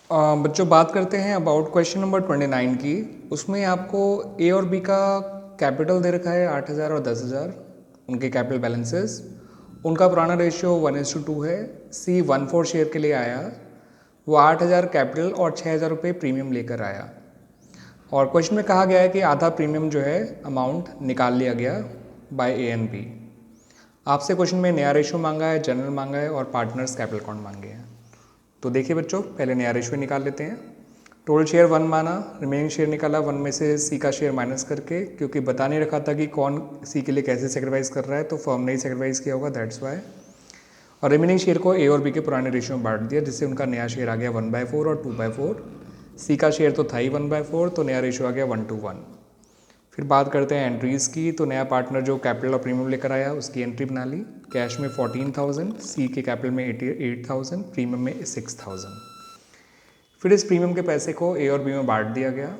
बच्चों बात करते हैं अबाउट क्वेश्चन नंबर 29 की। उसमें आपको ए और बी का कैपिटल दे रखा है 8,000 और 10,000, उनके कैपिटल बैलेंसेस। उनका पुराना रेशियो 1:2 है। सी 1/4 शेयर के लिए आया, वो 8,000 कैपिटल और 6,000 रुपये प्रीमियम लेकर आया। और क्वेश्चन में कहा गया है कि आधा प्रीमियम जो है अमाउंट निकाल लिया गया बाय ए एंड बी। आपसे क्वेश्चन में नया रेशियो मांगा है, जनरल मांगा है और पार्टनर्स कैपिटल अकाउंट मांगे हैं। तो देखिए बच्चों, पहले नया रेशियो निकाल लेते हैं। टोटल शेयर 1 माना, रिमेनिंग शेयर निकाला 1 में से सी का शेयर माइनस करके, क्योंकि बता नहीं रखा था कि कौन सी के लिए कैसे सेक्रीफाइस कर रहा है, तो फर्म ने ही सेक्रीफाइस किया होगा, दैट्स वाई। और रिमेनिंग शेयर को ए और बी के पुराने रेशियो में बांट दिया, जिससे उनका नया शेयर आ गया 1/4 और 2/4। सी का शेयर तो था ही 1/4, तो नया रेशियो आ गया 1:1। फिर बात करते हैं एंट्रीज़ की। तो नया पार्टनर जो कैपिटल और प्रीमियम लेकर आया, उसकी एंट्री बना ली। कैश में 14,000, सी के कैपिटल में 88,000, प्रीमियम में 6,000। फिर इस प्रीमियम के पैसे को ए और बी में बांट दिया गया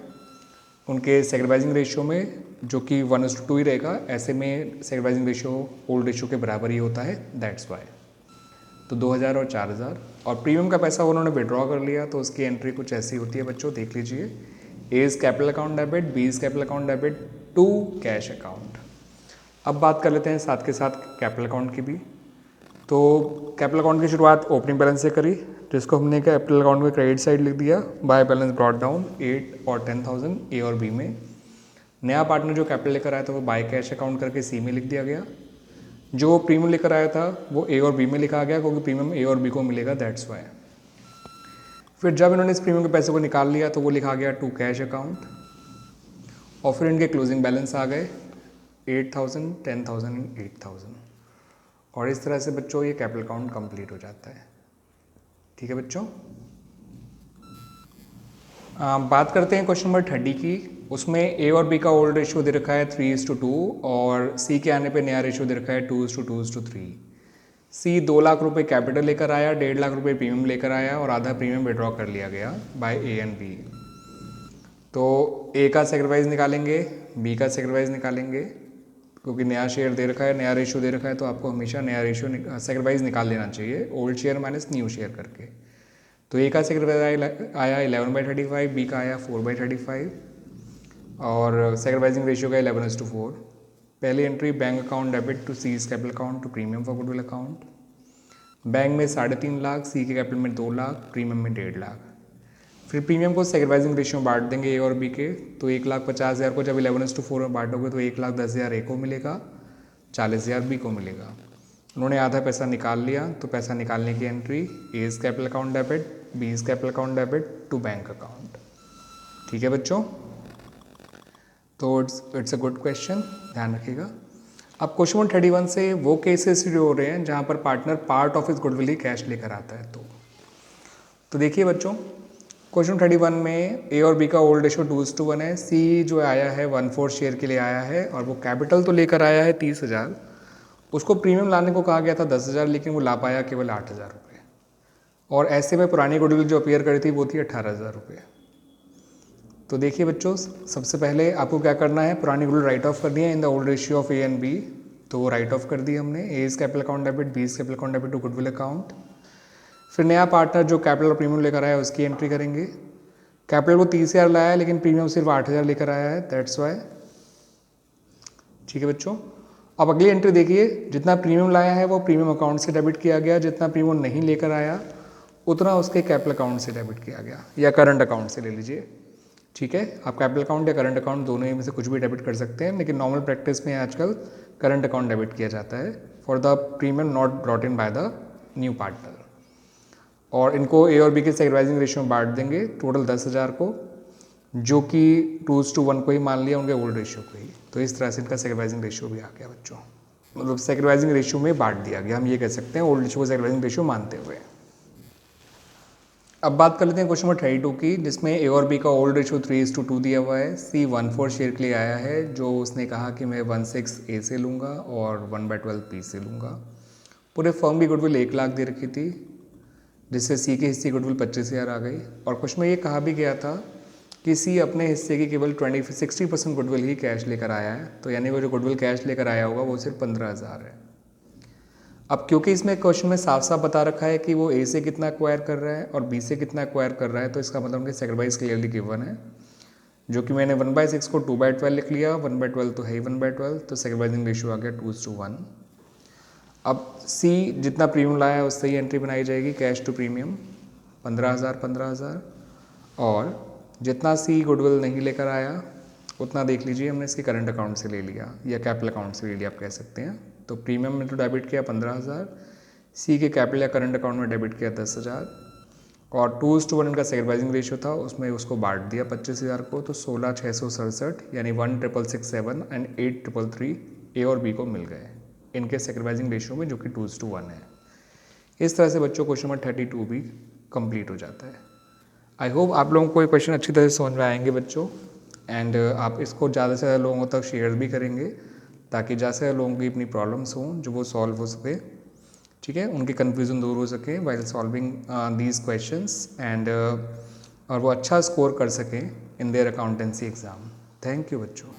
उनके सेक्रीफाइसिंग रेशियो में, जो कि 1:2 ही रहेगा। ऐसे में सेक्रीफाइसिंग रेशियो ओल्ड रेशियो के बराबर ही होता है, दैट्स वाई। तो 2,000 और 4,000, और प्रीमियम का पैसा उन्होंने विड्रॉ कर लिया, तो उसकी एंट्री कुछ ऐसी होती है बच्चों, देख लीजिए। A is capital account debit, B is capital account debit to cash account. अब बात कर लेते हैं साथ के साथ कैपिटल अकाउंट की भी। तो कैपिटल अकाउंट की शुरुआत ओपनिंग बैलेंस से करी, जिसको हमने कैपिटल अकाउंट में क्रेडिट साइड लिख दिया। बाय बैलेंस ब्रॉट डाउन 8 और 10,000 ए और बी में। नया पार्टनर जो कैपिटल लेकर आया था वो बाय कैश अकाउंट करके सी में लिख दिया गया। जो प्रीमियम लेकर आया था वो ए और बी में लिखा गया, क्योंकि प्रीमियम ए और बी को मिलेगा, दैट्स वाई। फिर जब इन्होंने इस प्रीमियम के पैसे को निकाल लिया तो वो लिखा गया टू कैश अकाउंट। और फिर इनके क्लोजिंग बैलेंस आ गए 8,000, 10,000 एंड 8,000। और इस तरह से बच्चों ये कैपिटल अकाउंट कंप्लीट हो जाता है। ठीक है बच्चों। बात करते हैं क्वेश्चन नंबर 30 की। उसमें ए और बी का ओल्ड रेशियो दे रखा है 3:2 और सी के आने पे नया रेशियो दे रखा है 2:2:3। सी 2 लाख रुपए कैपिटल लेकर आया, 1.5 लाख रुपए प्रीमियम लेकर आया और आधा प्रीमियम विड्रॉ कर लिया गया बाय ए एंड बी। तो ए का सेक्रीफाइस निकालेंगे, बी का सेक्रीफाइस निकालेंगे, क्योंकि नया शेयर दे रखा है, नया रेशियो दे रखा है, तो आपको हमेशा नया रेशियो सेक्रीफाइस निकाल लेना चाहिए, old share minus new share करके। तो ए का सेक्रीफाइस आया 11/35, बी का आया 4/35 और सेक्रीफाइसिंग रेशियो का 11:4। पहली entry bank account debit to C's capital account to premium for goodwill account. Bank में 3.5 लाख, सी के कैपिटल में 2 लाख, प्रीमियम में 1.5 लाख। फिर प्रीमियम को सेक्रीफाइसिंग रेशियो में बांट देंगे ए और बी के। तो 1,50,000 को जब 11:4 में बांटोगे तो 1,10,000 ए को मिलेगा, 40,000 बी को मिलेगा। उन्होंने आधा पैसा निकाल लिया, तो पैसा निकालने की entry A is capital account debit, B is capital account debit to bank account. ठीक है बच्चों। तो इट्स अ गुड क्वेश्चन, ध्यान रखिएगा। अब क्वेश्चन 31 से वो केसेस शुरू हो रहे हैं जहाँ पर पार्टनर पार्ट ऑफ इस गुडविल ही कैश लेकर आता है। तो देखिए बच्चों, क्वेश्चन 31 में ए और बी का ओल्ड रेशियो 2:1 है। सी जो आया है 1/4 शेयर के लिए आया है और वो कैपिटल तो लेकर आया है 30,000। उसको प्रीमियम लाने को कहा गया था 10,000, लेकिन वो ला पाया केवल 8,000 रुपये। और ऐसे में पुरानी गुडविल जो अपीयर करी थी वो थी 18,000 रुपये। तो देखिए बच्चों, सबसे पहले आपको क्या करना है, पुरानी गुडविल राइट ऑफ करनी है in the old ratio of A and B. तो वो राइट ऑफ कर दी हमने। A is capital account debit, B is capital account debit to goodwill account. फिर नया पार्टनर जो कैपिटल और प्रीमियम लेकर आया उसकी एंट्री करेंगे। कैपिटल वो 30,000 लाया है, लेकिन प्रीमियम सिर्फ 8,000 लेकर आया है, दैट्स वाई। ठीक है बच्चों। अब अगली एंट्री देखिए, जितना प्रीमियम लाया है वो प्रीमियम अकाउंट से डेबिट किया गया, जितना प्रीमियम नहीं लेकर आया उतना उसके कैपिटल अकाउंट से डेबिट किया गया, या करंट अकाउंट से ले लीजिए। ठीक है, आप कैपिटल अकाउंट या करंट अकाउंट दोनों ही में से कुछ भी डेबिट कर सकते हैं, लेकिन नॉर्मल प्रैक्टिस में आजकल करंट अकाउंट डेबिट किया जाता है for the premium not brought in by the new partner. और इनको ए और बी के सेक्रीफाइसिंग रेशियो में बांट देंगे, टोटल 10,000 को, जो कि 2:1 को ही मान लिया, उनके ओल्ड रेशियो को ही। तो इस तरह से इनका सेक्रीफाइसिंग रेशियो भी आ गया बच्चों, मतलब सेक्रीफाइसिंग रेशियो में बांट दिया गया, हम ये कह सकते हैं, ओल्ड रेशियो को सेक्रीफाइसिंग रेशियो मानते हुए। अब बात कर लेते हैं क्वेश्चन नंबर 32 की, जिसमें ए और बी का ओल्ड रेशियो 3:2 दिया हुआ है। सी 1/4 शेयर के लिए आया है, जो उसने कहा कि मैं 1/6 ए से लूँगा और 1/12 बी से लूँगा। पूरे फर्म की गुडविल 1 लाख दे रखी थी, जिससे सी के हिस्से की गुडविल 25,000 आ गई। और कुछ में ये कहा भी गया था कि सी अपने हिस्से की केवल 60% गुडविल ही कैश लेकर आया है, तो यानी वो जो गुडविल कैश लेकर आया होगा वो सिर्फ 15,000 है। अब क्योंकि इसमें क्वेश्चन में साफ साफ बता रखा है कि वो ए से कितना एक्वायर कर रहा है और बी से कितना एक्वायर कर रहा है, तो इसका मतलब कि सेक्रीफाइस क्लियरली गिवन है, जो कि मैंने 1/6 को 2/12 लिख लिया, 1/12 तो है ही 1/12, तो सेक्रीफाइसिंग रेशियो आ गया 2:1। अब सी जितना प्रीमियम लाया है उससे ही एंट्री बनाई जाएगी, कैश टू प्रीमियम 15,000, और जितना सी गुडविल नहीं लेकर आया उतना देख लीजिए हमने इसके करंट अकाउंट से ले लिया या कैपिटल अकाउंट से ले लिया, आप कह सकते हैं। तो प्रीमियम में तो डेबिट किया 15,000, सी के कैपिटल या करंट अकाउंट में डेबिट किया 10,000, और 2:1 इनका सेक्रीफाइसिंग रेशियो था, उसमें उसको बांट दिया 25,000 को, तो 16,667 यानी 1,667 एंड 8,333 ए और बी को मिल गए इनके सेक्रीफाइसिंग रेशियो में, जो कि 2:1 है। इस तरह से बच्चों क्वेश्चन नंबर 32 भी कंप्लीट हो जाता है। आई होप आप लोगों को ये क्वेश्चन अच्छी तरह से समझ में आएंगे बच्चों, एंड आप इसको ज़्यादा से ज़्यादा लोगों तक शेयर भी करेंगे ताकि ज़्यादा से ज़्यादा लोगों की अपनी प्रॉब्लम्स हों जो वो सॉल्व हो सके, ठीक है, उनकी कन्फ्यूज़न दूर हो सके while solving these questions, and और वो अच्छा स्कोर कर सकें in their accountancy exam. Thank you बच्चों।